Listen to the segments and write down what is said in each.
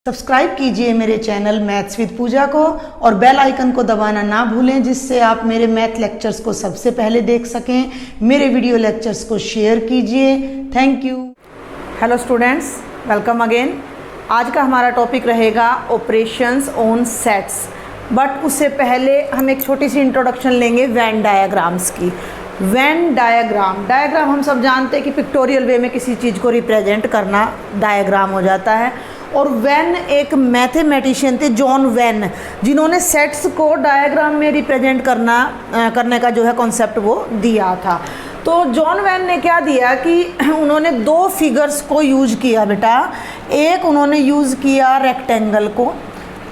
Subscribe कीजिए मेरे channel maths with पूजा को और बेल आइकन को दबाना ना भूलें, जिससे आप मेरे मैथ लेक्चर्स को सबसे पहले देख सकें। मेरे वीडियो लेक्चर्स को शेयर कीजिए। Thank you. Hello students, welcome again. आज का हमारा टॉपिक रहेगा ऑपरेशंस ऑन सेट्स, बट उससे पहले हम एक छोटी सी इंट्रोडक्शन लेंगे वेन डायग्राम्स की। वेन डायग्राम हम सब जानते हैं कि पिक्टोरियल वे में किसी चीज़ को रिप्रेजेंट करना डायग्राम हो जाता है। और वेन एक मैथमेटिशियन थे, जॉन वेन, जिन्होंने सेट्स को डायग्राम में रिप्रेजेंट करने का जो है कॉन्सेप्ट वो दिया था। तो जॉन वेन ने क्या दिया कि उन्होंने दो फिगर्स को यूज़ किया बेटा। एक उन्होंने यूज़ किया रेक्टेंगल को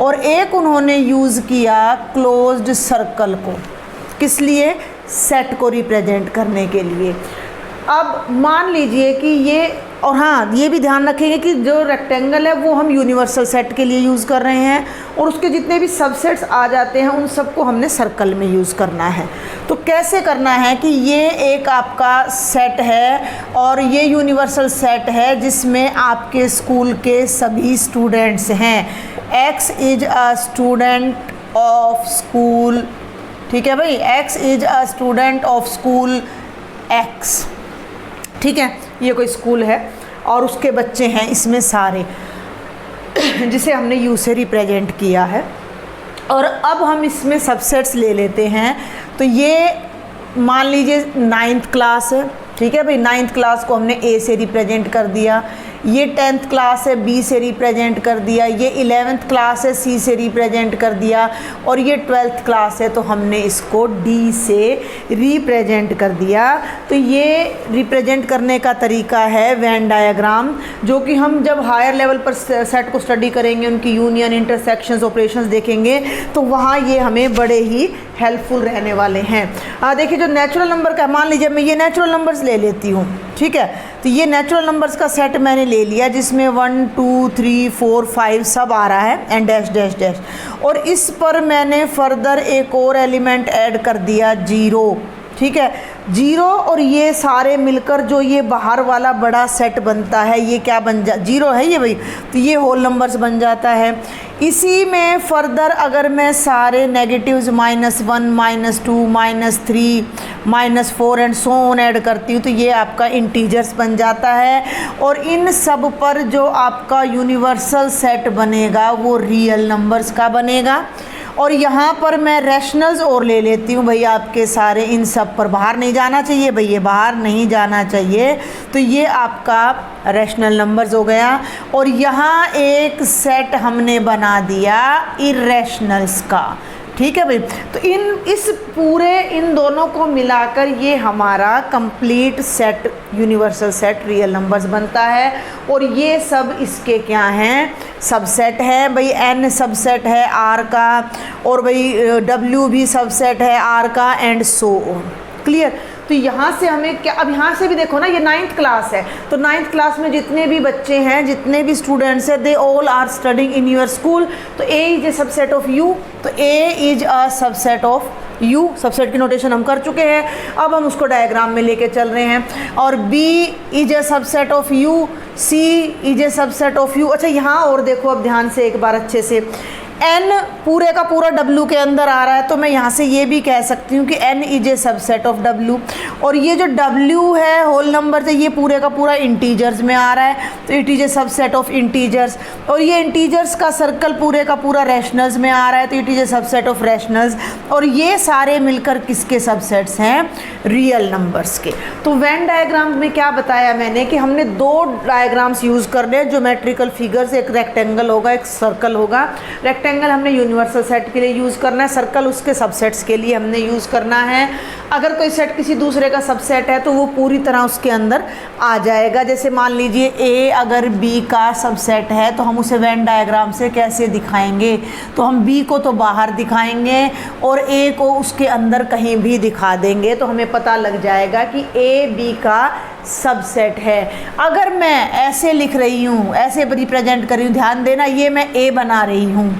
और एक उन्होंने यूज़ किया क्लोज्ड सर्कल को। किस लिए? सेट को रिप्रेजेंट करने के लिए। अब मान लीजिए कि ये, और हाँ ये भी ध्यान रखेंगे कि जो रेक्टेंगल है वो हम यूनिवर्सल सेट के लिए यूज़ कर रहे हैं और उसके जितने भी सबसेट्स आ जाते हैं उन सबको हमने सर्कल में यूज़ करना है। तो कैसे करना है कि ये एक आपका सेट है और ये यूनिवर्सल सेट है जिसमें आपके स्कूल के सभी स्टूडेंट्स हैं। X is a student of school, ठीक है भाई, X is a student of school X, ठीक है। ये कोई स्कूल है और उसके बच्चे हैं इसमें सारे, जिसे हमने यू से रिप्रेजेंट किया है। और अब हम इसमें सबसेट्स ले लेते हैं। तो ये मान लीजिए 9th क्लास है, ठीक है भाई। 9th क्लास को हमने A से रिप्रेजेंट कर दिया। ये 10th क्लास है, B से रिप्रेजेंट कर दिया। ये 11th क्लास है, C से रिप्रेजेंट कर दिया। और ये 12th क्लास है तो हमने इसको D से रिप्रेजेंट कर दिया। तो ये रिप्रेजेंट करने का तरीका है वेन डायग्राम, जो कि हम जब हायर लेवल पर सेट को स्टडी करेंगे, उनकी यूनियन, इंटरसेक्शंस, ऑपरेशंस देखेंगे तो वहाँ ये हमें बड़े ही हेल्पफुल रहने वाले हैं। देखिए जो नेचुरल नंबर का, मान लीजिए मैं ये नेचुरल नंबर्स ले लेती हूँ, ठीक है। तो ये नेचुरल नंबर्स का सेट मैंने ले लिया जिसमें 1 2 3 4 5 सब आ रहा है एंड डैश डैश डैश। और इस पर मैंने फर्दर एक और एलिमेंट ऐड कर दिया 0, ठीक है। 0 और ये सारे मिलकर जो ये बाहर वाला बड़ा सेट बनता है, ये क्या बन 0 है ये भाई, तो ये होल नंबर्स बन जाता है। इसी में फर्दर अगर मैं सारे negatives -1 -2 -3 -4 and so on add करती हूँ तो ये आपका इंटीजर्स बन जाता है। और इन सब पर जो आपका यूनिवर्सल सेट बनेगा वो रियल नंबर्स का बनेगा। और यहाँ पर मैं रैशनल्स और ले लेती हूँ भाई आपके सारे, इन सब पर बाहर नहीं जाना चाहिए भाई, ये बाहर नहीं जाना चाहिए। तो ये आपका रैशनल नंबर्स हो गया। और यहाँ एक सेट हमने बना दिया इरैशनल्स का, ठीक है भाई। तो इन दोनों को मिलाकर ये हमारा complete set, universal set real numbers बनता है। और ये सब इसके क्या हैं? सबसेट है भाई। n सबसेट है R का, और भाई W भी सबसेट है R का, एंड सो ऑन। क्लियर? तो यहाँ से हमें क्या, अब यहाँ से भी देखो ना, ये 9th क्लास है तो 9th क्लास में जितने भी बच्चे हैं, जितने भी स्टूडेंट्स हैं, they all are studying in your school. तो A is a subset of U, तो A is a subset of U। Subset की नोटेशन हम कर चुके हैं, अब हम उसको डायग्राम में लेके चल रहे हैं। और B is a subset of U, C is a subset of U। अच्छा यहाँ और देखो अब ध्यान से एक बार अच्छे से, n पूरे का पूरा W के अंदर आ रहा है तो मैं यहाँ से ये भी कह सकती हूँ कि n is a subset of W। और ये जो W है होल नंबर से, ये पूरे का पूरा इंटीजर्स में आ रहा है तो it is a subset of integers. और ये इंटीजर्स का सर्कल पूरे का पूरा रैशनल्स में आ रहा है तो it is a subset of rationals. और ये सारे मिलकर किसके सबसेट्स हैं? रियल नंबर्स के। तो वेन डायग्राम में क्या बताया मैंने कि हमने दो डायग्राम्स यूज़ करने हैं, ज्योमेट्रिकल फिगर्स, एक रेक्टेंगल होगा एक सर्कल होगा। रेक्टेंगल हमने यूनिवर्सल सेट के लिए यूज़ करना है, सर्कल उसके सबसेट्स के लिए हमने यूज़ करना है। अगर कोई सेट किसी दूसरे का सबसेट है तो वो पूरी तरह उसके अंदर आ जाएगा। जैसे मान लीजिए A अगर B का सबसेट है तो हम उसे वेन डायग्राम से कैसे दिखाएंगे? तो हम B को तो बाहर दिखाएंगे और A को उसके अंदर कहीं भी दिखा देंगे तो हमें पता लग जाएगा कि A B का सबसेट है। अगर मैं ऐसे लिख रही हूँ, ऐसे रिप्रेजेंट कर रही हूँ, ध्यान देना, ये मैं A बना रही हूँ,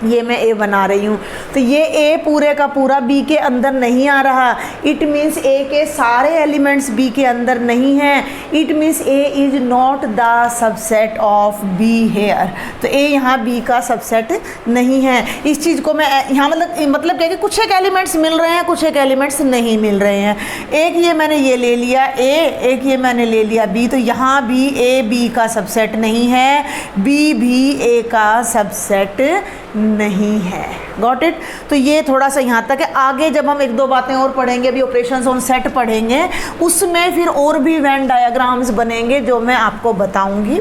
ये मैं A बना रही हूँ, तो ये ए पूरे का पूरा बी के अंदर नहीं आ रहा, इट मीन्स ए के सारे एलिमेंट्स बी के अंदर नहीं हैं, it means A is not the subset of be here. तो ए यहाँ बी का सबसेट नहीं है। इस चीज़ को मैं यहाँ मतलब क्या कि कुछ एक एलिमेंट्स मिल रहे हैं, कुछ एक एलिमेंट्स नहीं मिल रहे हैं। एक ये मैंने ये ले लिया ए, एक ये मैंने ले लिया बी, तो यहाँ भी ए बी का सबसेट नहीं है, बी भी ए का सबसेट नहीं है। Got it. तो ये थोड़ा सा यहाँ तक है। आगे जब हम एक दो बातें और पढ़ेंगे, अभी ऑपरेशंस ऑन सेट पढ़ेंगे, उसमें फिर और भी वेन डायग्राम्स बनेंगे जो मैं आपको बताऊंगी।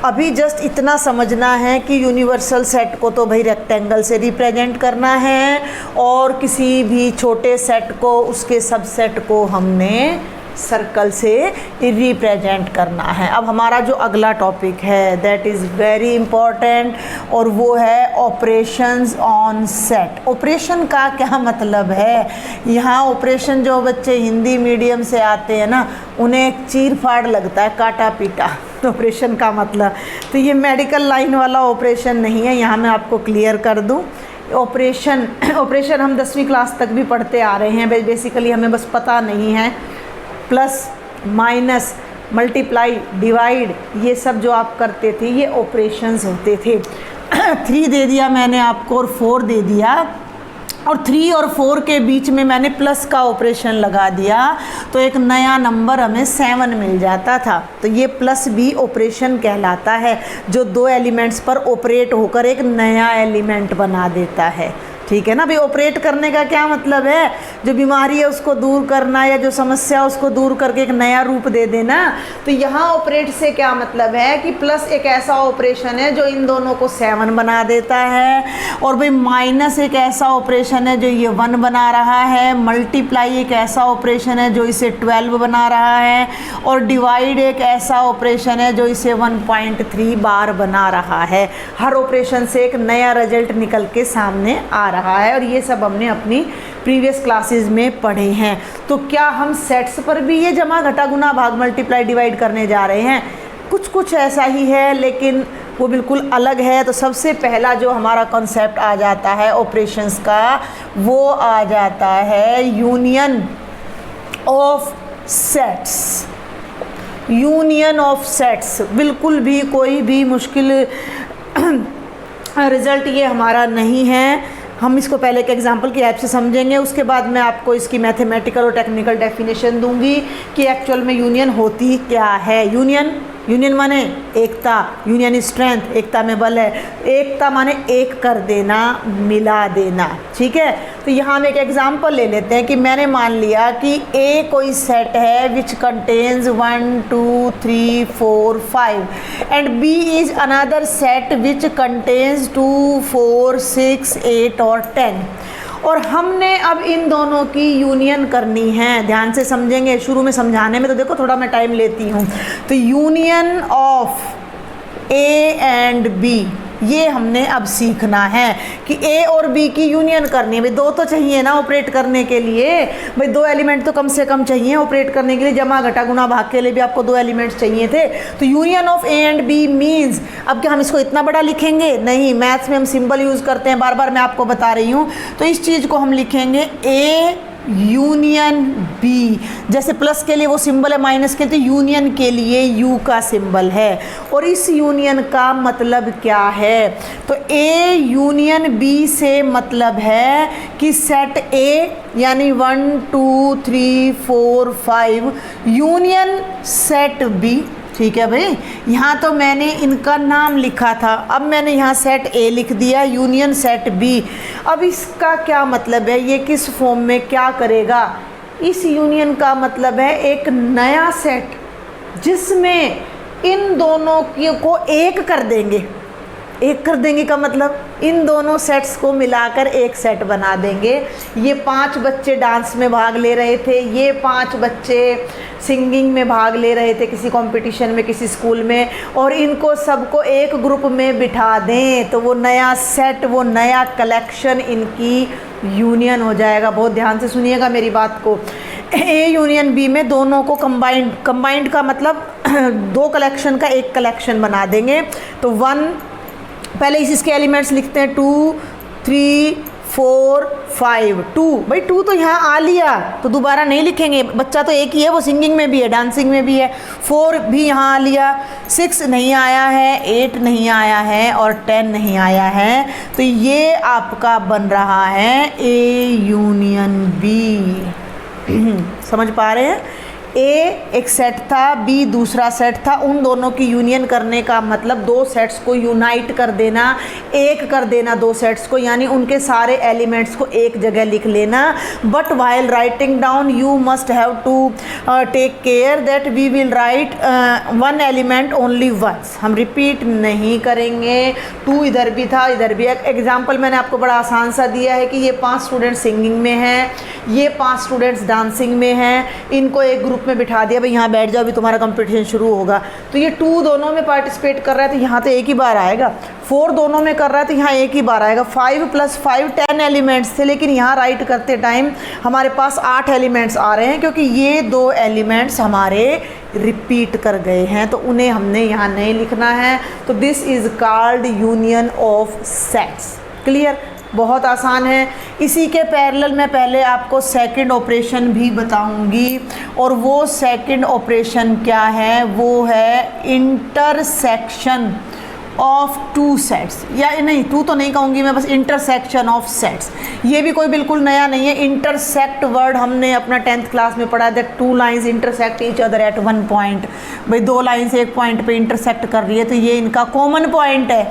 अभी जस्ट इतना समझना है कि यूनिवर्सल सेट को तो भाई रेक्टेंगल से रिप्रेजेंट करना है, और किसी भी छोटे सेट को, उसके सबसेट को हमने सर्कल से रिप्रेजेंट करना है। अब हमारा जो अगला टॉपिक है दैट इज़ वेरी इम्पॉर्टेंट, और वो है ऑपरेशंस ऑन सेट। ऑपरेशन का क्या मतलब है? यहाँ ऑपरेशन जो बच्चे हिंदी मीडियम से आते हैं ना, उन्हें एक चीर फाड़ लगता है, काटा पीटा ऑपरेशन का मतलब। तो ये मेडिकल लाइन वाला ऑपरेशन नहीं है, यहाँ मैं आपको क्लियर कर दूँ। ऑपरेशन हम 10वीं क्लास तक भी पढ़ते आ रहे हैं, बेसिकली हमें बस पता नहीं है। प्लस माइनस मल्टीप्लाई डिवाइड ये सब जो आप करते थे ये ऑपरेशंस होते थे। 3 दे दिया मैंने आपको और 4 दे दिया, और 3 और 4 के बीच में मैंने प्लस का ऑपरेशन लगा दिया, तो एक नया नंबर हमें 7 मिल जाता था। तो ये प्लस भी ऑपरेशन कहलाता है, जो 2 एलिमेंट्स पर ऑपरेट होकर एक नया एलिमेंट बना देता है। ठीक है ना भाई। ऑपरेट करने का क्या मतलब है? जो बीमारी है उसको दूर करना, या जो समस्या है उसको दूर करके एक नया रूप दे देना। तो यहाँ ऑपरेट से क्या मतलब है कि प्लस एक ऐसा ऑपरेशन है जो इन दोनों को 7 बना देता है, और भाई माइनस एक ऐसा ऑपरेशन है जो ये 1 बना रहा है, मल्टीप्लाई एक ऐसा ऑपरेशन है जो इसे 12 बना रहा है, और डिवाइड एक ऐसा ऑपरेशन है जो इसे 1.3 बार बना रहा है। हर ऑपरेशन से एक नया रिजल्ट निकल के सामने आ रहा है, और ये सब हमने अपनी प्रीवियस क्लासेस में पढ़े हैं। तो क्या हम सेट्स पर भी ये जमा घटा गुना भाग मल्टीप्लाई डिवाइड करने जा रहे हैं? कुछ ऐसा ही है, लेकिन वो बिल्कुल अलग है। तो सबसे पहला जो हमारा कॉन्सेप्ट आ जाता है ऑपरेशंस का, वो आ जाता है union of sets. Union of sets, बिल्कुल भी कोई भी मुश्किल रिजल्ट ये हमारा नहीं है। हम इसको पहले एक एग्जांपल की हेल्प से समझेंगे, उसके बाद मैं आपको इसकी मैथमेटिकल और टेक्निकल डेफिनेशन दूंगी कि एक्चुअल में यूनियन होती क्या है। यूनियन माने एकता, यूनियन स्ट्रेंथ, एकता में बल है। एकता माने एक कर देना, मिला देना। ठीक है। तो यहाँ हम एक एग्जांपल ले लेते हैं कि मैंने मान लिया कि ए कोई सेट है which contains 1 2 3 4 5, and B is another set which contains 2 4 6 8 और 10, और हमने अब इन दोनों की यूनियन करनी है। ध्यान से समझेंगे, शुरू में समझाने में तो देखो थोड़ा मैं टाइम लेती हूँ। तो union of A and B, ये हमने अब सीखना है कि ए और बी की यूनियन करनी है। भाई 2 तो चाहिए ना ऑपरेट करने के लिए, भाई 2 एलिमेंट तो कम से कम चाहिए ऑपरेट करने के लिए। जमा घटा गुना भाग के लिए भी आपको 2 एलिमेंट्स चाहिए थे। तो union of A and B means, अब क्या हम इसको इतना बड़ा लिखेंगे? नहीं, मैथ्स में हम सिंबल यूज़ करते हैं, बार बार मैं आपको बता रही हूँ। तो इस चीज़ को हम लिखेंगे ए यूनियन बी। जैसे प्लस के लिए वो सिंबल है, माइनस के लिए यूनियन के लिए यू का सिंबल है। और इस यूनियन का मतलब क्या है? तो ए यूनियन बी से मतलब है कि सेट ए यानी 1 2 3 4 5 यूनियन सेट बी। ठीक है भाई। यहाँ तो मैंने इनका नाम लिखा था, अब मैंने यहाँ सेट ए लिख दिया, यूनियन सेट बी। अब इसका क्या मतलब है? ये किस फॉर्म में क्या करेगा? इस यूनियन का मतलब है एक नया सेट जिसमें इन दोनों को एक कर देंगे। एक कर देंगे का मतलब इन दोनों सेट्स को मिलाकर एक सेट बना देंगे। ये 5 बच्चे डांस में भाग ले रहे थे, ये 5 बच्चे सिंगिंग में भाग ले रहे थे किसी कंपटीशन में किसी स्कूल में, और इनको सबको एक ग्रुप में बिठा दें तो वो नया सेट, वो नया कलेक्शन इनकी यूनियन हो जाएगा। बहुत ध्यान से सुनिएगा मेरी बात को। ए यूनियन बी में दोनों को कंबाइंड का मतलब 2 कलेक्शन का एक कलेक्शन बना देंगे। तो 1 पहले इसके एलिमेंट्स लिखते हैं 2 3 4 5 2, भाई 2 तो यहाँ आ लिया तो दोबारा नहीं लिखेंगे, बच्चा तो एक ही है, वो सिंगिंग में भी है, डांसिंग में भी है। 4 भी यहाँ आ लिया, 6 नहीं आया है, 8 नहीं आया है और 10 नहीं आया है। तो ये आपका बन रहा है ए यूनियन बी। समझ पा रहे हैं? ए एक सेट था, बी दूसरा सेट था, उन दोनों की यूनियन करने का मतलब दो सेट्स को यूनाइट कर देना, एक कर देना दो सेट्स को, यानी उनके सारे एलिमेंट्स को एक जगह लिख लेना। But while writing down you must have to take care that we will write one element only once. हम रिपीट नहीं करेंगे। 2 इधर भी था, इधर भी। एग्जाम्पल मैंने आपको बड़ा आसान सा दिया है कि ये 5 स्टूडेंट्स सिंगिंग में हैं, ये 5 स्टूडेंट्स डांसिंग में हैं, इनको एक ग्रुप में बिठा दिया, भाई यहाँ बैठ जाओ, अभी तुम्हारा कंपटीशन शुरू होगा। तो ये 2 दोनों में पार्टिसिपेट कर रहा है तो यहाँ तो एक ही बार आएगा, 4 दोनों में कर रहा है तो यहाँ एक ही बार आएगा। 5 + 5 10 एलिमेंट्स थे, लेकिन यहाँ राइट करते टाइम हमारे पास 8 एलिमेंट्स आ रहे हैं, क्योंकि ये 2 एलिमेंट्स हमारे रिपीट कर गए हैं, तो उन्हें हमने यहाँ नहीं लिखना है। तो this is called union of sets. Clear? बहुत आसान है। इसी के पैरेलल मैं पहले आपको सेकंड ऑपरेशन भी बताऊंगी, और वो सेकंड ऑपरेशन क्या है? वो है इंटरसेक्शन ऑफ 2 सेट्स, या नहीं 2 तो नहीं कहूँगी मैं, बस इंटरसेक्शन ऑफ सेट्स। ये भी कोई बिल्कुल नया नहीं है। इंटरसेक्ट वर्ड हमने अपना 10th क्लास में पढ़ा, that 2 lines intersect each other at 1 point. भाई 2 लाइन्स एक पॉइंट पे इंटरसेक्ट कर रही है तो ये इनका कॉमन पॉइंट है।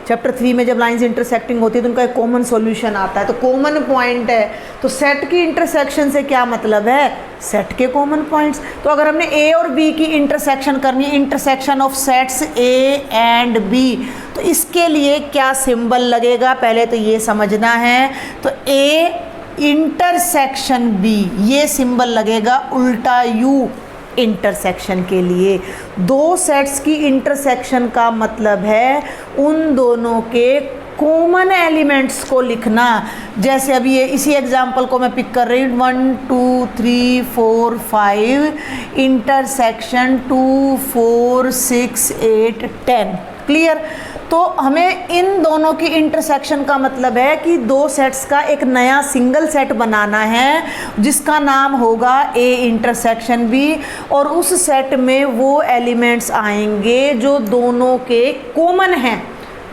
चैप्टर 3 में जब लाइंस इंटरसेक्टिंग होती है तो उनका एक कॉमन सॉल्यूशन आता है, तो कॉमन पॉइंट है। तो सेट की इंटरसेक्शन से क्या मतलब है? सेट के कॉमन पॉइंट्स। तो अगर हमने ए और बी की इंटरसेक्शन करनी है, intersection of sets A and B, तो इसके लिए क्या सिंबल लगेगा पहले तो ये समझना है। तो ए इंटरसेक्शन बी, ये सिंबल लगेगा उल्टा यू इंटरसेक्शन के लिए। 2 सेट्स की इंटरसेक्शन का मतलब है उन दोनों के कॉमन एलिमेंट्स को लिखना। जैसे अभी ये इसी एग्जांपल को मैं पिक कर रही हूँ, 1 2 3 4 5 इंटरसेक्शन 2 4 6 8 10। क्लियर? तो हमें इन दोनों की इंटरसेक्शन का मतलब है कि 2 सेट्स का एक नया सिंगल सेट बनाना है, जिसका नाम होगा ए इंटरसेक्शन बी, और उस सेट में वो एलिमेंट्स आएंगे जो दोनों के कॉमन हैं।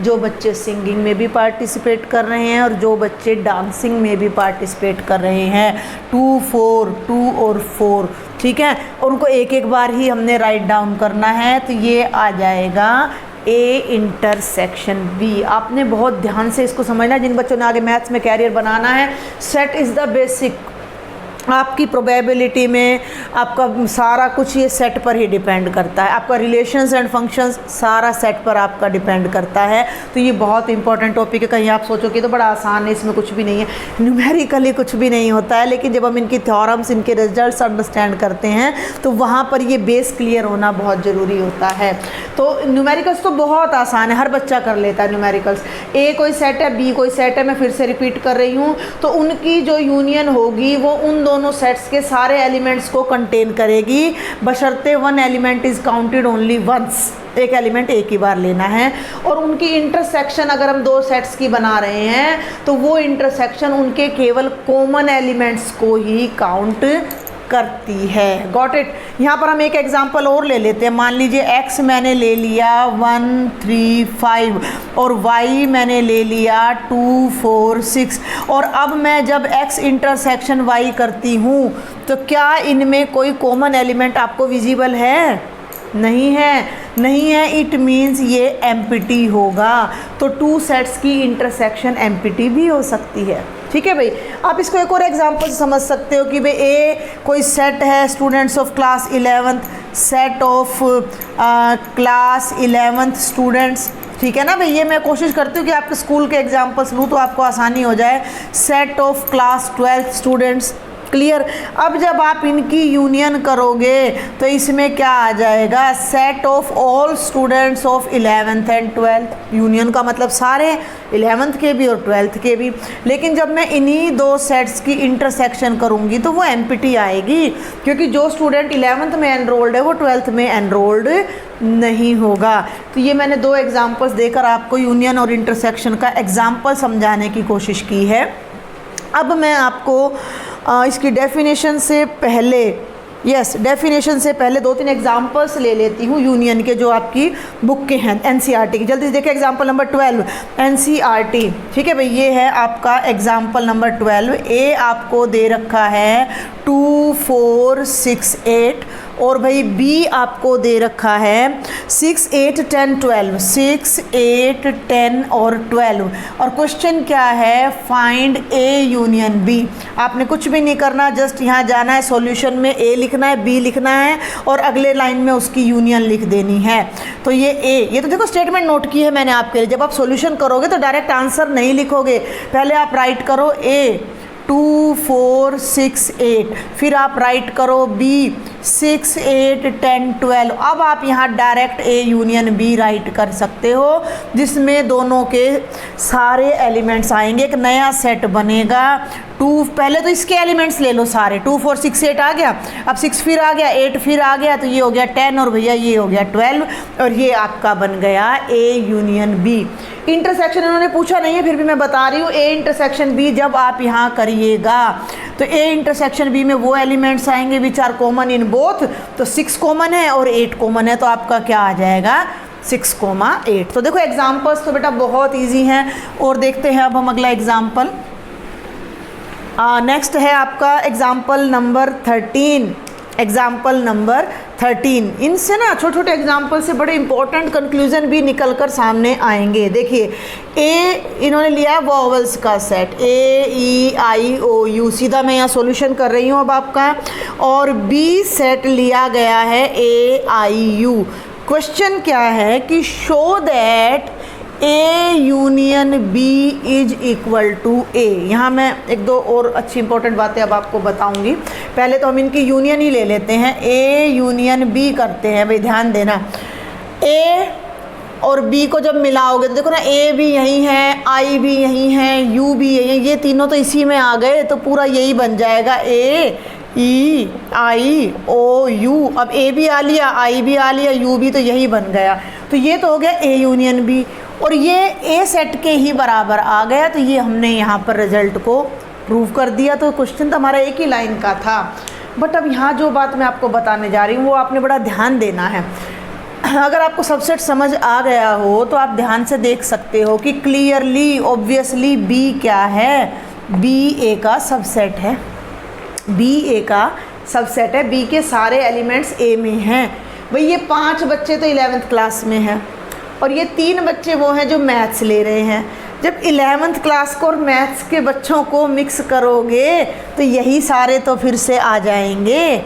जो बच्चे सिंगिंग में भी पार्टिसिपेट कर रहे हैं और जो बच्चे डांसिंग में भी पार्टिसिपेट कर रहे हैं, 2 4 2 और 4। ठीक है? और उनको एक एक बार ही हमने राइट डाउन करना है। तो ये आ जाएगा ए इंटरसेक्शन बी। आपने बहुत ध्यान से इसको समझना, जिन बच्चों ने आगे मैथ्स में कैरियर बनाना है। Set is the basic. आपकी प्रोबेबिलिटी में आपका सारा कुछ ये सेट पर ही डिपेंड करता है। आपका रिलेशंस एंड फंक्शंस सारा सेट पर आपका डिपेंड करता है। तो ये बहुत इंपॉर्टेंट टॉपिक है। कहीं आप सोचो कि तो बड़ा आसान है, इसमें कुछ भी नहीं है, न्यूमेरिकली कुछ भी नहीं होता है, लेकिन जब हम इनकी थ्योरम्स, इनके रिजल्ट्स अंडरस्टैंड करते हैं तो वहाँ पर ये बेस क्लियर होना बहुत ज़रूरी होता है। तो न्यूमेरिकल्स तो बहुत आसान है, हर बच्चा कर लेता है न्यूमेरिकल्स। ए कोई सेट है, बी कोई सेट है, मैं फिर से रिपीट कर रही हूँ, तो उनकी जो यूनियन होगी वो उन दोनों सेट्स के सारे एलिमेंट्स को कंटेन करेगी, बशर्ते 1 element is counted only once. एक एलिमेंट एक ही बार लेना है। और उनकी इंटरसेक्शन अगर हम 2 सेट्स की बना रहे हैं तो वो इंटरसेक्शन उनके केवल कॉमन एलिमेंट्स को ही काउंट करती है। Got it? यहाँ पर हम एक एग्जांपल और ले लेते हैं। मान लीजिए x मैंने ले लिया 1 3 5 और y मैंने ले लिया 2 4 6, और अब मैं जब x इंटरसेक्शन y करती हूँ तो क्या इनमें कोई कॉमन एलिमेंट आपको विजिबल है? नहीं है। इट मीन्स ये एम्प्टी होगा। तो 2 सेट्स की इंटरसेक्शन एम्प्टी भी हो सकती है। ठीक है भाई? आप इसको एक और एग्जांपल से समझ सकते हो कि भाई ए कोई सेट है students of class 11th, set of class 11th students. ठीक है ना भाई? ये मैं कोशिश करती हूँ कि आपके स्कूल के एग्जांपल्स लूँ तो आपको आसानी हो जाए। Set of class 12th students, clear. अब जब आप इनकी यूनियन करोगे तो इसमें क्या आ जाएगा, set of all students of 11th and 12th। Union का मतलब सारे 11th के भी और 12th के भी। लेकिन जब मैं इन्हीं दो सेट्स की इंटरसेक्शन करूंगी तो वो एम्प्टी आएगी, क्योंकि जो स्टूडेंट 11th में एनरोल्ड है वो 12th में एनरोल्ड नहीं होगा। तो ये मैंने दो एग्जाम्पल्स देकर आपको यूनियन और इंटरसेक्शन का एग्जाम्पल समझाने की कोशिश की है। अब मैं आपको इसकी डेफिनेशन से पहले डेफिनेशन से पहले 2-3 एग्जाम्पल्स ले लेती हूँ यूनियन के, जो आपकी बुक के हैं एनसीईआरटी की। जल्दी से देखिए एग्जाम्पल नंबर 12 एनसीईआरटी। ठीक है भाई, ये है आपका एग्जाम्पल नंबर 12। ए आपको दे रखा है 2, 4, 6, 8 और भाई बी आपको दे रखा है 6, 8, 10, 12। 6, 8, 10 और 12। और क्वेश्चन क्या है, फाइंड ए यूनियन बी। आपने कुछ भी नहीं करना, जस्ट यहाँ जाना है, सॉल्यूशन में ए लिखना है, बी लिखना है और अगले लाइन में उसकी यूनियन लिख देनी है। तो ये ए, ये तो देखो स्टेटमेंट नोट की है मैंने आपके लिए। जब आप सॉल्यूशन करोगे तो डायरेक्ट आंसर नहीं लिखोगे, पहले आप राइट करो ए 2, 4, 6, 8, फिर आप राइट करो बी 6, 8, 10, 12। अब आप यहाँ direct A union B write कर सकते हो, जिसमें दोनों के सारे एलिमेंट्स आएंगे, एक नया सेट बनेगा। 2 पहले तो इसके एलिमेंट्स ले लो सारे, 2, 4, 6, 8 आ गया, अब 6 फिर आ गया, 8 फिर आ गया, तो ये हो गया 10 और भैया ये हो गया 12 और ये आपका बन गया ए यूनियन बी। इंटरसेक्शन इन्होंने पूछा नहीं है, फिर भी मैं बता रही हूँ, ए इंटरसेक्शन बी जब आप यहाँ करिएगा तो ए इंटरसेक्शन बी में वो एलिमेंट्स आएंगे which are common in both. तो 6 कॉमन है और 8 कॉमन है, तो आपका क्या आ जाएगा 6, 8। तो देखो एग्जाम्पल्स तो बेटा बहुत ईजी हैं। और देखते हैं अब हम अगला एग्जाम्पल। नेक्स्ट है आपका एग्जाम्पल नंबर 13। एग्जाम्पल नंबर 13, इनसे ना छोटे छोटे एग्जाम्पल से बड़े इंपॉर्टेंट कंक्लूजन भी निकल कर सामने आएंगे। देखिए ए इन्होंने लिया वॉवल्स का set A, E, I, O, you. सीधा मैं यहाँ सॉल्यूशन कर रही हूँ अब आपका। और बी सेट लिया गया है ए, आई, यू। क्वेश्चन क्या है कि show that A union B is equal to A. यहाँ मैं 1-2 और अच्छी इंपॉर्टेंट बातें अब आपको बताऊंगी। पहले तो हम इनकी यूनियन ही ले लेते हैं, ए यूनियन बी करते हैं। भाई ध्यान देना, ए और बी को जब मिलाओगे तो देखो ना, ए भी यही है, आई भी यही है, यू भी यही है, ये तीनों तो इसी में आ गए, तो पूरा यही बन जाएगा ए, ई, आई, ओ, यू। अब ए भी आ लिया, आई भी आ लिया, यू भी, तो यही बन गया। तो ये तो हो गया ए यूनियन बी और ये ए सेट के ही बराबर आ गया। तो ये हमने यहाँ पर रिजल्ट को प्रूव कर दिया। तो क्वेश्चन तो हमारा एक ही लाइन का था, बट अब यहाँ जो बात मैं आपको बताने जा रही हूँ वो आपने बड़ा ध्यान देना है। अगर आपको सबसेट समझ आ गया हो तो आप ध्यान से देख सकते हो कि क्लियरली ऑब्वियसली बी क्या है, बी ए का सबसेट है। बी ए का सबसेट है, बी के सारे एलिमेंट्स ए में हैं। भाई ये 5 बच्चे तो 11th क्लास में हैं और ये 3 बच्चे वो हैं जो मैथ्स ले रहे हैं। जब 11th क्लास को और मैथ्स के बच्चों को मिक्स करोगे तो यही सारे तो फिर से आ जाएंगे।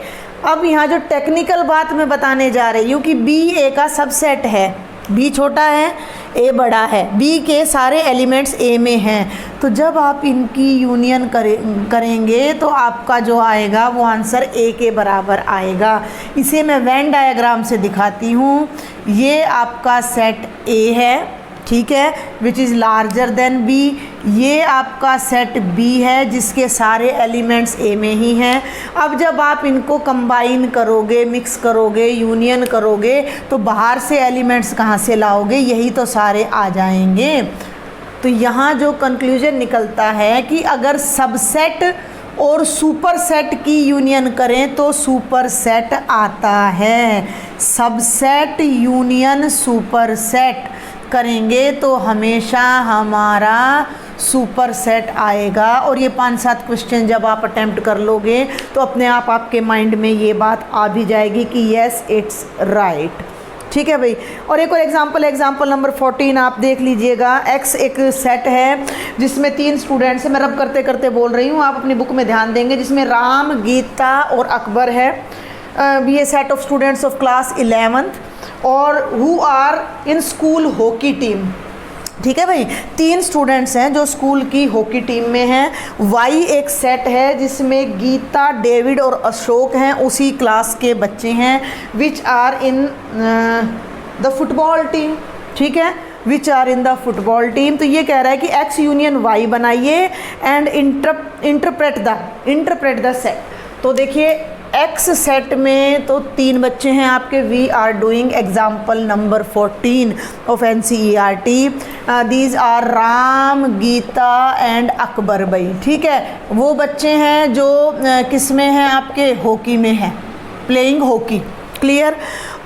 अब यहाँ जो टेक्निकल बात मैं बताने जा रही हूँ कि बी ए का सबसेट है, बी छोटा है ए बड़ा है, बी के सारे एलिमेंट्स ए में हैं। तो जब आप इनकी यूनियन करेंगे तो आपका जो आएगा वो आंसर ए के बराबर आएगा। इसे मैं वेन डायग्राम से दिखाती हूँ। ये आपका सेट ए है, ठीक है, which is larger than B. ये आपका सेट बी है जिसके सारे एलिमेंट्स ए में ही हैं। अब जब आप इनको कंबाइन करोगे, मिक्स करोगे, यूनियन करोगे तो बाहर से एलिमेंट्स कहाँ से लाओगे, यही तो सारे आ जाएंगे। तो यहाँ जो कंक्लूजन निकलता है कि अगर सबसेट और सुपर सेट की यूनियन करें तो सुपर सेट आता है। सबसेट यूनियन सुपर सेट करेंगे तो हमेशा हमारा सुपर सेट आएगा। और ये 5-7 क्वेश्चन जब आप अटेम्प्ट कर लोगे तो अपने आप आपके माइंड में ये बात आ भी जाएगी कि येस इट्स राइट। ठीक है भाई। और एक और एग्जाम्पल नंबर 14 आप देख लीजिएगा। एक्स एक सेट है जिसमें 3 स्टूडेंट्स हैं, मैं रब करते करते बोल रही हूँ, आप अपनी बुक में ध्यान देंगे, जिसमें राम, गीता और अकबर है। ये set of students of class 11th और who are in school hockey team. ठीक है भाई। 3 स्टूडेंट्स हैं जो स्कूल की हॉकी टीम में हैं। वाई एक सेट है जिसमें गीता, डेविड और अशोक हैं, उसी क्लास के बच्चे हैं। Which are in the football team, ठीक है, which are in the football team. तो ये कह रहा है कि एक्स यूनियन वाई बनाइए एंड इंटरप्रेट द सेट। तो देखिए एक्स सेट में तो 3 बच्चे हैं आपके। We are doing example number 14 of NCERT। These are Ram, Gita and Akbar भाई, ठीक है। वो बच्चे हैं जो किस में हैं आपके, हॉकी में हैं, प्लेइंग हॉकी, क्लियर।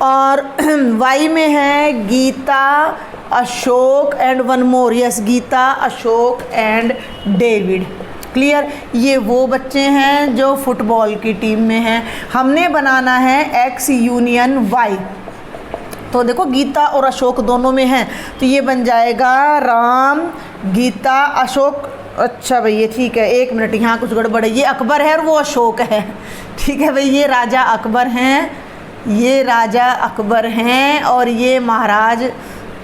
और वाई में है Gita, Ashok and one more, yes, Gita, Ashok and David, clear. ये वो बच्चे हैं जो फुटबॉल की टीम में हैं। हमने बनाना है एक्स यूनियन वाई। तो देखो गीता और अशोक दोनों में हैं, तो ये बन जाएगा राम, गीता, अशोक। अच्छा भैया ठीक है, 1 मिनट, यहाँ कुछ गड़बड़ है। ये अकबर है और वो अशोक है, ठीक है भाई। ये राजा अकबर हैं, ये राजा अकबर हैं, और ये महाराज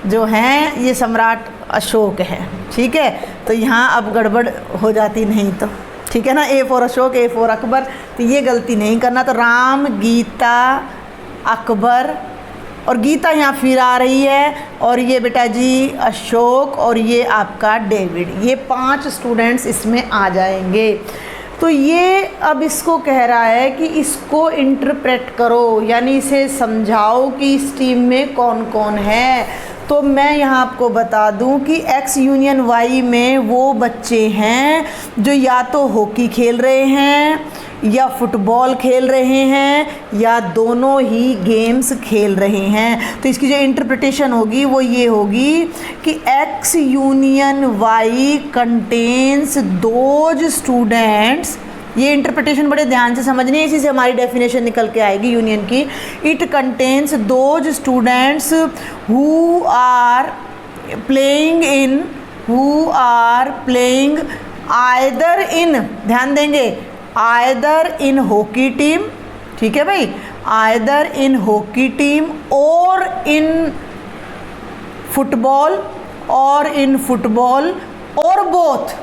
जो हैं ये सम्राट अशोक है, ठीक है। तो यहाँ अब गड़बड़ हो जाती नहीं तो, ठीक है ना। A for Ashok, A for Akbar, तो ये गलती नहीं करना। तो राम, गीता, अकबर, और गीता यहाँ फिर आ रही है, और ये बेटा जी अशोक, और ये आपका डेविड। ये 5 स्टूडेंट्स इसमें आ जाएंगे। तो ये अब इसको कह रहा है कि इसको इंटरप्रेट करो, यानी इसे समझाओ कि इस टीम में कौन कौन है। तो मैं यहाँ आपको बता दूँ कि एक्स यूनियन वाई में वो बच्चे हैं जो या तो हॉकी खेल रहे हैं, या फुटबॉल खेल रहे हैं, या दोनों ही गेम्स खेल रहे हैं। तो इसकी जो इंटरप्रिटेशन होगी वो ये होगी कि X union Y contains those students. ये इंटरप्रिटेशन बड़े ध्यान से समझनी है, इसी से हमारी डेफिनेशन निकल के आएगी यूनियन की। It contains those students who are playing either in, ध्यान देंगे, आइदर इन हॉकी टीम, ठीक है भाई, आइदर इन हॉकी टीम और इन फुटबॉल, और बोथ,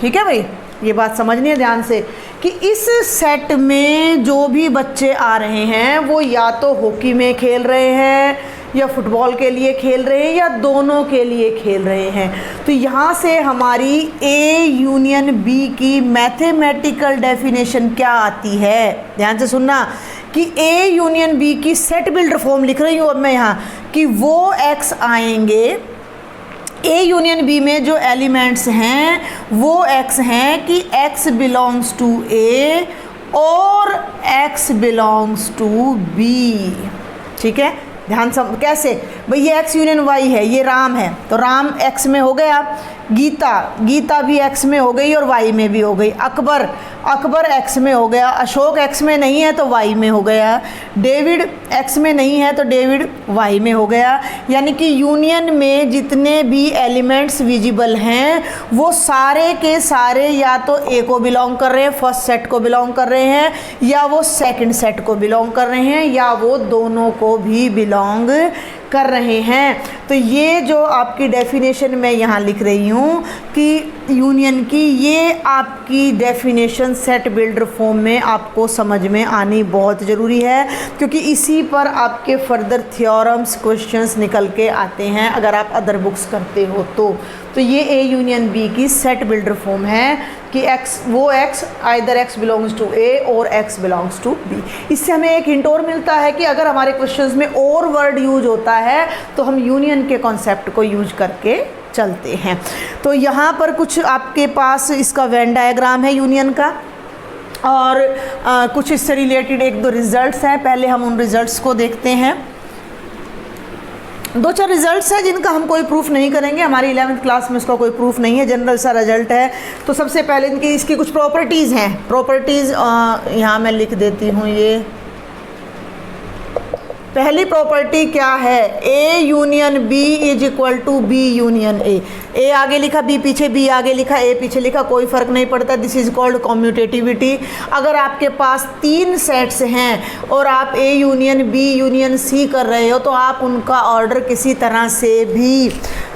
ठीक है भाई। ये बात समझनी है ध्यान से कि इस सेट में जो भी बच्चे आ रहे हैं वो या तो हॉकी में खेल रहे हैं, या फुटबॉल के लिए खेल रहे हैं, या दोनों के लिए खेल रहे हैं। तो यहाँ से हमारी A यूनियन B की मैथमेटिकल डेफिनेशन क्या आती है, ध्यान से सुनना, कि A यूनियन B की सेट बिल्डर फॉर्म लिख रही हूँ अब मैं यहाँ, कि वो X आएंगे A यूनियन B में जो एलिमेंट्स हैं वो X हैं कि X बिलोंग्स टू A और X बिलोंग्स टू B, ठीक है। ध्यान कैसे भाई, ये एक्स यूनियन वाई है, ये राम है, तो राम एक्स में हो गया। गीता भी एक्स में हो गई और वाई में भी हो गई। अकबर एक्स में हो गया। अशोक एक्स में नहीं है तो वाई में हो गया। डेविड एक्स में नहीं है तो डेविड वाई में हो गया। यानी कि यूनियन में जितने भी एलिमेंट्स विजिबल हैं वो सारे के सारे या तो ए को बिलोंग कर रहे हैं, फर्स्ट सेट को बिलोंग कर रहे हैं, या वो सेकंड सेट को बिलोंग कर रहे हैं, या वो दोनों को भी बिलोंग कर रहे हैं। तो ये जो आपकी डेफिनेशन मैं यहाँ लिख रही हूँ कि यूनियन की, ये आपकी डेफिनेशन सेट बिल्डर फॉर्म में आपको समझ में आनी बहुत ज़रूरी है, क्योंकि इसी पर आपके फर्दर थ्योरम्स क्वेश्चंस निकल के आते हैं अगर आप अदर बुक्स करते हो तो ये A यूनियन B की सेट बिल्डर फॉर्म है कि X either X belongs to A और X बिलोंग्स टू B। इससे हमें एक हिंट और मिलता है कि अगर हमारे क्वेश्चंस में और वर्ड यूज होता है तो हम यूनियन के कॉन्सेप्ट को यूज करके चलते हैं। तो यहाँ पर कुछ आपके पास इसका वेन डायग्राम है यूनियन का, और कुछ इससे रिलेटेड 1-2 रिजल्ट्स हैं। पहले हम उन रिजल्ट्स को देखते हैं। 2-4 रिजल्ट्स हैं जिनका हम कोई प्रूफ नहीं करेंगे, हमारी 11th क्लास में इसका कोई प्रूफ नहीं है, जनरल सा रिजल्ट है। तो सबसे पहले इसकी कुछ प्रॉपर्टीज़ हैं। प्रॉपर्टीज़ यहाँ मैं लिख देती हूँ। ये पहली प्रॉपर्टी क्या है, A union B is equal to B union A. A आगे लिखा, बी पीछे, बी आगे लिखा, ए पीछे लिखा, कोई फर्क नहीं पड़ता। This is called commutativity. अगर आपके पास 3 सेट्स हैं और आप A union B union C कर रहे हो तो आप उनका ऑर्डर किसी तरह से भी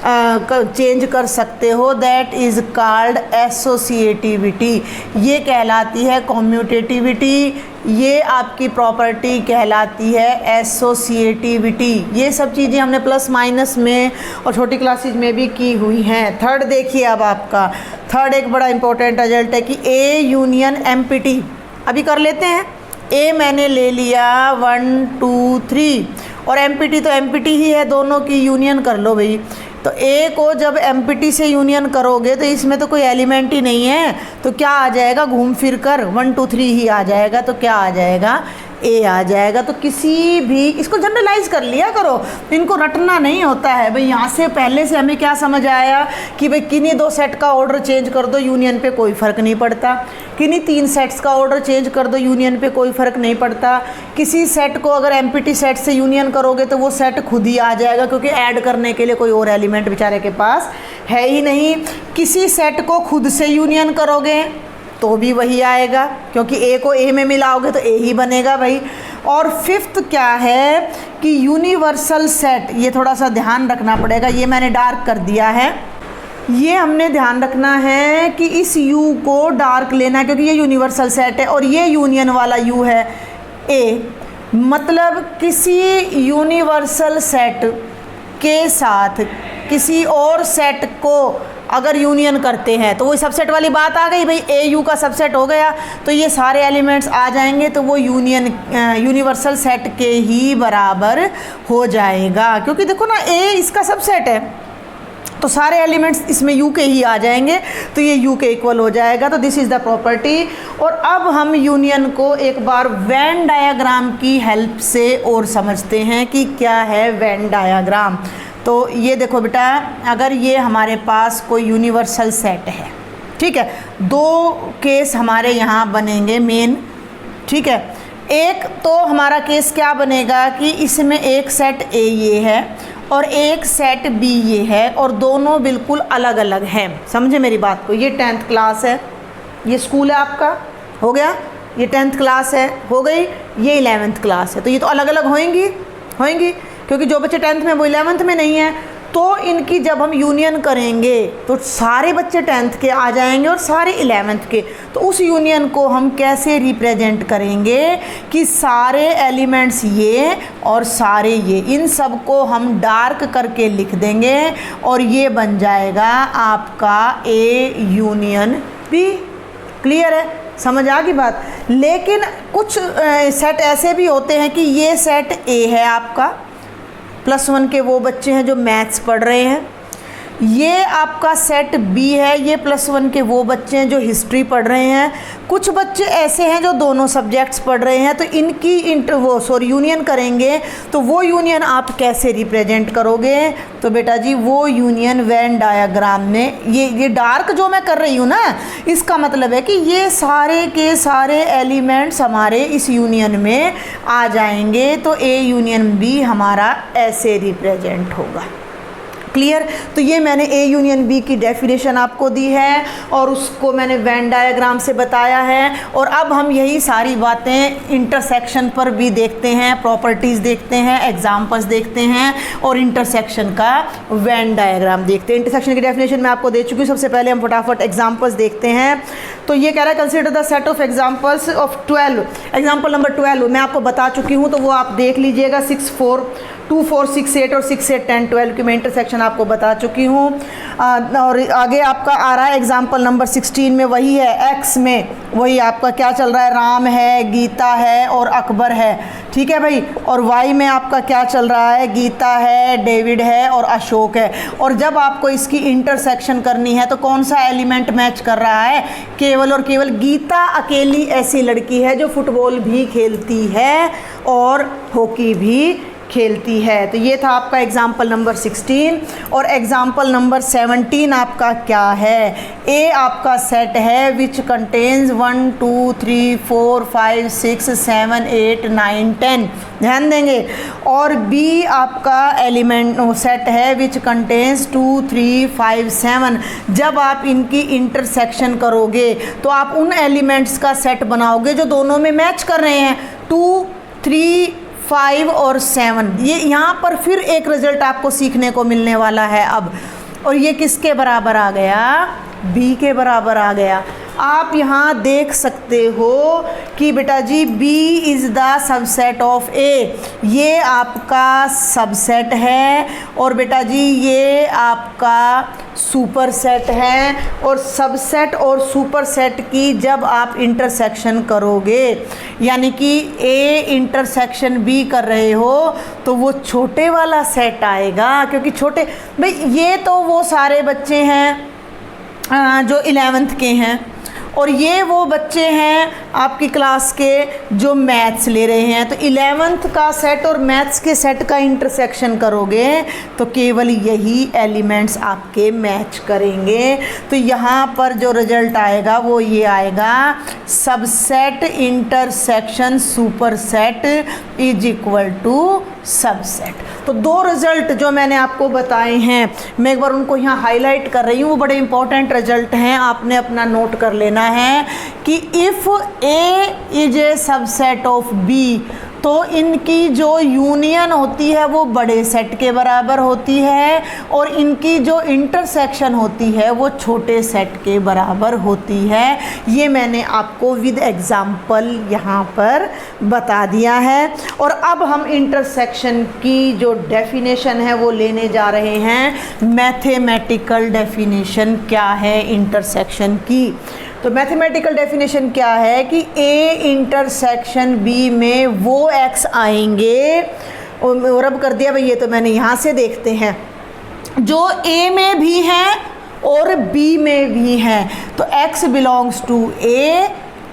चेंज कर सकते हो। That is called associativity. ये कहलाती है कम्यूटेटिविटी, ये आपकी प्रॉपर्टी कहलाती है एसोसिएटिविटी। ये सब चीज़ें हमने प्लस माइनस में और छोटी क्लासेज में भी की हुई हैं। थर्ड देखिए, अब आपका थर्ड एक बड़ा इंपॉर्टेंट रिजल्ट है कि ए यूनियन एमपीटी। अभी कर लेते हैं। ए मैंने ले लिया 1 2 3 और एमपीटी तो एमपीटी ही है, दोनों की यूनियन कर लो भाई। तो ए को जब एमपीटी से यूनियन करोगे तो इसमें तो कोई एलिमेंट ही नहीं है, तो क्या आ जाएगा, घूम फिर कर 1 2 3 ही आ जाएगा। तो क्या आ जाएगा, ए आ जाएगा। तो किसी भी, इसको जनरलाइज कर लिया करो, इनको रटना नहीं होता है भाई। यहाँ से पहले से हमें क्या समझ आया कि भाई किन्हीं 2 सेट का ऑर्डर चेंज कर दो, यूनियन पे कोई फ़र्क नहीं पड़ता। किन्हीं 3 सेट्स का ऑर्डर चेंज कर दो, यूनियन पे कोई फ़र्क नहीं पड़ता। किसी सेट को अगर एमपीटी सेट से यूनियन करोगे तो वो सेट खुद ही आ जाएगा, क्योंकि ऐड करने के लिए कोई और एलिमेंट बेचारे के पास है ही नहीं। किसी सेट को खुद से यूनियन करोगे तो भी वही आएगा, क्योंकि ए को ए में मिलाओगे तो ए ही बनेगा भाई। और फिफ्थ क्या है कि यूनिवर्सल सेट, ये थोड़ा सा ध्यान रखना पड़ेगा, ये मैंने डार्क कर दिया है। ये हमने ध्यान रखना है कि इस यू को डार्क लेना है, क्योंकि ये यूनिवर्सल सेट है और ये यूनियन वाला यू है ए। मतलब किसी यूनिवर्सल सेट के साथ किसी और सेट को अगर यूनियन करते हैं तो वो सबसेट वाली बात आ गई भाई। ए यू का सबसेट हो गया तो ये सारे एलिमेंट्स आ जाएंगे, तो वो यूनिवर्सल सेट के ही बराबर हो जाएगा। क्योंकि देखो ना, ए इसका सबसेट है तो सारे एलिमेंट्स इसमें यू के ही आ जाएंगे, तो ये यू के इक्वल हो जाएगा। तो दिस इज़ द प्रॉपर्टी। और अब हम यूनियन को एक बार वेन डायग्राम की हेल्प से और समझते हैं कि क्या है वेन डायग्राम। तो ये देखो बेटा, अगर ये हमारे पास कोई यूनिवर्सल सेट है, ठीक है, 2 केस हमारे यहाँ बनेंगे मेन, ठीक है। एक तो हमारा केस क्या बनेगा कि इसमें एक सेट ए ये है और एक सेट बी ये है और दोनों बिल्कुल अलग अलग हैं। समझे मेरी बात को। ये 10th क्लास है, ये स्कूल है आपका, हो गया। ये 10th क्लास है, हो गई। ये 11th क्लास है, तो ये तो अलग अलग होएंगी क्योंकि जो बच्चे 10th में वो 11th में नहीं है। तो इनकी जब हम यूनियन करेंगे तो सारे बच्चे 10th के आ जाएंगे और सारे 11th के। तो उस यूनियन को हम कैसे रिप्रेजेंट करेंगे कि सारे एलिमेंट्स ये और सारे ये, इन सब को हम डार्क करके लिख देंगे और ये बन जाएगा आपका ए यूनियन बी। क्लियर है, समझ आ गई बात। लेकिन कुछ सेट ऐसे भी होते हैं कि ये सेट ए है आपका, +1 के वो बच्चे हैं जो मैथ्स पढ़ रहे हैं। ये आपका सेट बी है, ये +1 के वो बच्चे हैं जो हिस्ट्री पढ़ रहे हैं। कुछ बच्चे ऐसे हैं जो दोनों सब्जेक्ट्स पढ़ रहे हैं, तो इनकी यूनियन करेंगे। तो वो यूनियन आप कैसे रिप्रेजेंट करोगे? तो बेटा जी वो यूनियन वेन डायग्राम में, ये डार्क जो मैं कर रही हूँ ना, इसका मतलब है कि ये सारे के सारे एलिमेंट्स हमारे इस यूनियन में आ जाएंगे। तो ए यूनियन बी हमारा ऐसे रिप्रेजेंट होगा। क्लियर? तो ये मैंने ए यूनियन बी की डेफिनेशन आपको दी है और उसको मैंने वेन डायग्राम से बताया है। और अब हम यही सारी बातें इंटरसेक्शन पर भी देखते हैं, प्रॉपर्टीज़ देखते हैं, एग्जाम्पल्स देखते हैं और इंटरसेक्शन का वेन डायग्राम देखते हैं। इंटरसेक्शन की डेफिनेशन मैं आपको दे चुकी हूँ। सबसे पहले हम फटाफट एग्जाम्पल्स देखते हैं। तो ये कह रहा है consider the set of examples of 12। Example number 12 मैं आपको बता चुकी हूँ, तो वो आप देख लीजिएगा। 6 4 2 4 6 8 और 6 8 10 12 की मैं इंटरसेक्शन आपको बता चुकी हूँ। और आगे आपका आ रहा है एग्जाम्पल नंबर 16 में वही है। एक्स में वही आपका क्या चल रहा है, राम है, गीता है और अकबर है, ठीक है भाई। और वाई में आपका क्या चल रहा है, गीता है, डेविड है और अशोक है। और जब आपको इसकी इंटरसेक्शन करनी है तो कौन सा एलिमेंट मैच कर रहा है? केवल और केवल गीता अकेली ऐसी लड़की है जो फुटबॉल भी खेलती है और हॉकी भी खेलती है। तो ये था आपका एग्जाम्पल नंबर 16। और एग्जाम्पल नंबर 17 आपका क्या है? ए आपका सेट है विच कंटेन्स 1 2 3 4 5 6 7 8 9 10, ध्यान देंगे। और बी आपका एलिमेंट सेट है विच कंटेन्स 2 3 5 7। जब आप इनकी इंटरसेक्शन करोगे तो आप उन एलिमेंट्स का सेट बनाओगे जो दोनों में मैच कर रहे हैं, 2 3 5 और 7। ये यहाँ पर फिर एक रिजल्ट आपको सीखने को मिलने वाला है अब। और ये किसके बराबर आ गया? बी के बराबर आ गया। आप यहाँ देख सकते हो कि बेटा जी B is the subset of A, ये आपका सबसेट है और बेटा जी ये आपका सुपर सेट है। और सबसेट और सुपर सेट की जब आप इंटरसेक्शन करोगे, यानी कि A इंटरसेक्शन B कर रहे हो, तो वो छोटे वाला सेट आएगा। क्योंकि छोटे भाई ये तो वो सारे बच्चे हैं जो 11th के हैं और ये वो बच्चे हैं आपकी क्लास के जो मैथ्स ले रहे हैं। तो 11th का सेट और मैथ्स के सेट का इंटरसेक्शन करोगे तो केवल यही एलिमेंट्स आपके मैच करेंगे। तो यहाँ पर जो रिजल्ट आएगा वो ये आएगा, subset intersection super set is equal to subset. तो दो रिजल्ट जो मैंने आपको बताए हैं, मैं एक बार उनको यहाँ हाईलाइट कर रही हूँ, वो बड़े इंपॉर्टेंट रिजल्ट हैं, आपने अपना नोट कर लेना है कि if A is a subset of B, तो इनकी जो यूनियन होती है वो बड़े सेट के बराबर होती है और इनकी जो इंटरसेक्शन होती है वो छोटे सेट के बराबर होती है। ये मैंने आपको विद एग्जाम्पल यहाँ पर बता दिया है। और अब हम इंटरसेक्शन की जो डेफिनेशन है वो लेने जा रहे हैं। मैथमेटिकल डेफिनेशन क्या है इंटरसेक्शन की? तो मैथमेटिकल डेफिनेशन क्या है कि A इंटरसेक्शन B में वो x आएंगे, और अब कर दिया भाई, ये तो मैंने यहाँ से देखते हैं, जो A में भी हैं और B में भी हैं। तो x belongs to A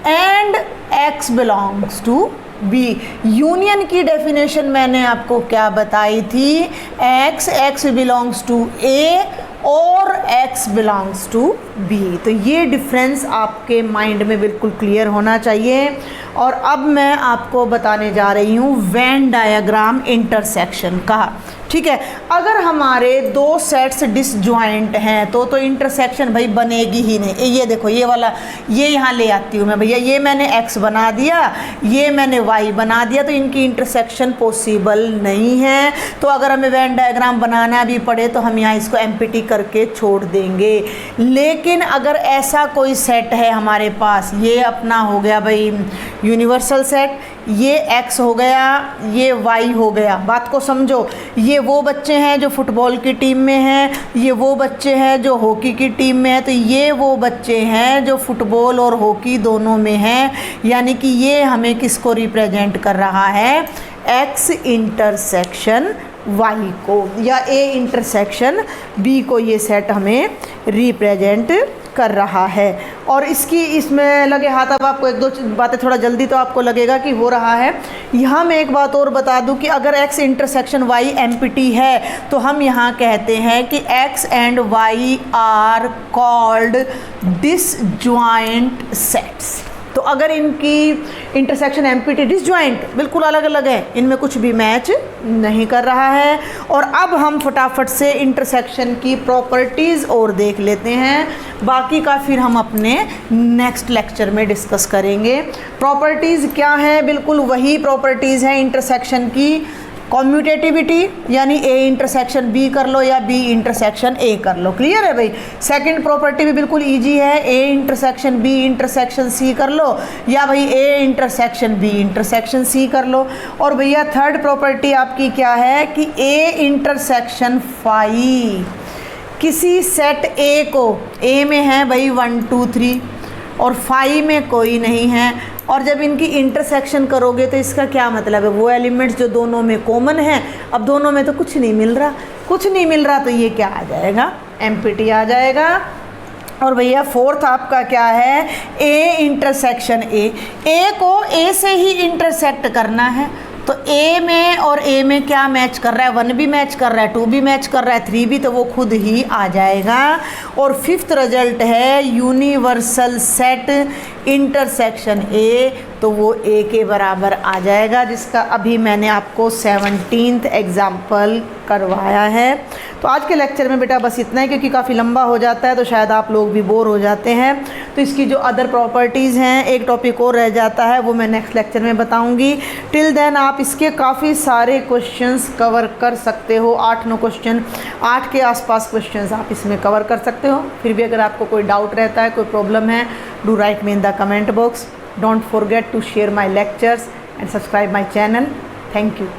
and x belongs to B। Union की डेफिनेशन मैंने आपको क्या बताई थी? x बिलोंग्स टू A और x बिलोंग्स टू B। तो ये डिफरेंस आपके माइंड में बिल्कुल क्लियर होना चाहिए। और अब मैं आपको बताने जा रही हूँ वेन डायग्राम इंटरसेक्शन का। ठीक है, अगर हमारे दो सेट्स डिसजॉइंट हैं तो इंटरसेक्शन भाई बनेगी ही नहीं। ये देखो, ये वाला ये यहाँ ले आती हूँ मैं भैया, ये मैंने x बना दिया, ये मैंने y बना दिया, तो इनकी इंटरसेक्शन पॉसिबल नहीं है। तो अगर हमें वेन डायग्राम बनाना भी पड़े तो हम यहाँ इसको एम्प्टी करके छोड़ देंगे। लेकिन अगर ऐसा कोई सेट है हमारे पास, ये अपना हो गया भाई यूनिवर्सल सेट, ये x हो गया, ये y हो गया। बात को समझो, ये वो बच्चे हैं जो फुटबॉल की टीम में हैं, ये वो बच्चे हैं जो हॉकी की टीम में है, तो ये वो बच्चे हैं जो फुटबॉल और हॉकी दोनों में हैं। यानी कि ये हमें किसको रिप्रेजेंट कर रहा है? x इंटरसेक्शन y को, या a इंटरसेक्शन b को ये सेट हमें रिप्रेजेंट कर रहा है। और इसकी इसमें लगे हाथ, अब आपको एक दो बातें थोड़ा जल्दी तो आपको लगेगा कि हो रहा है। यहाँ मैं एक बात और बता दूं कि अगर x इंटरसेक्शन y एम्प्टी है तो हम यहाँ कहते हैं कि x and y are called disjoint sets. तो अगर इनकी इंटरसेक्शन एम्प्टी डिसजॉइंट बिल्कुल अलग अलग है, इनमें कुछ भी मैच नहीं कर रहा है। और अब हम फटाफट से इंटरसेक्शन की प्रॉपर्टीज़ और देख लेते हैं, बाकी का फिर हम अपने नेक्स्ट लेक्चर में डिस्कस करेंगे। प्रॉपर्टीज़ क्या है? बिल्कुल वही प्रॉपर्टीज़ हैं इंटरसेक्शन की। कॉम्यूटेटिविटी, यानी A इंटरसेक्शन B कर लो या B इंटरसेक्शन A कर लो। क्लियर है भाई? सेकंड प्रॉपर्टी भी बिल्कुल इजी है, A intersection B intersection C कर लो, या भाई A intersection B intersection C कर लो। और भैया थर्ड प्रॉपर्टी आपकी क्या है कि A इंटरसेक्शन फाई, किसी सेट A को, A में है भाई 1 2 3 और फाई में कोई नहीं है, और जब इनकी इंटरसेक्शन करोगे तो इसका क्या मतलब है? वो एलिमेंट्स जो दोनों में कॉमन है, अब दोनों में तो कुछ नहीं मिल रहा, कुछ नहीं मिल रहा, तो ये क्या आ जाएगा? एम्प्टी आ जाएगा। और भैया फोर्थ आपका क्या है? A इंटरसेक्शन A को A से ही इंटरसेक्ट करना है, तो ए में और ए में क्या मैच कर रहा है, 1 भी मैच कर रहा है, 2 भी मैच कर रहा है, 3 भी, तो वो खुद ही आ जाएगा। और फिफ्थ रिजल्ट है यूनिवर्सल सेट इंटरसेक्शन ए, तो वो ए के बराबर आ जाएगा, जिसका अभी मैंने आपको 17th एग्जाम्पल करवाया है। तो आज के लेक्चर में बेटा बस इतना ही, क्योंकि काफ़ी लंबा हो जाता है तो शायद आप लोग भी बोर हो जाते हैं। तो इसकी जो अदर प्रॉपर्टीज़ हैं, एक टॉपिक और रह जाता है, वो मैं नेक्स्ट लेक्चर में बताऊंगी। टिल देन आप इसके काफ़ी सारे क्वेश्चंस कवर कर सकते हो, 8-9 क्वेश्चन, 8 के आसपास क्वेश्चंस आप इसमें कवर कर सकते हो। फिर भी अगर आपको कोई डाउट रहता है, कोई प्रॉब्लम है, do right me in the comment box. Don't forget to share my lectures and subscribe my channel. Thank you.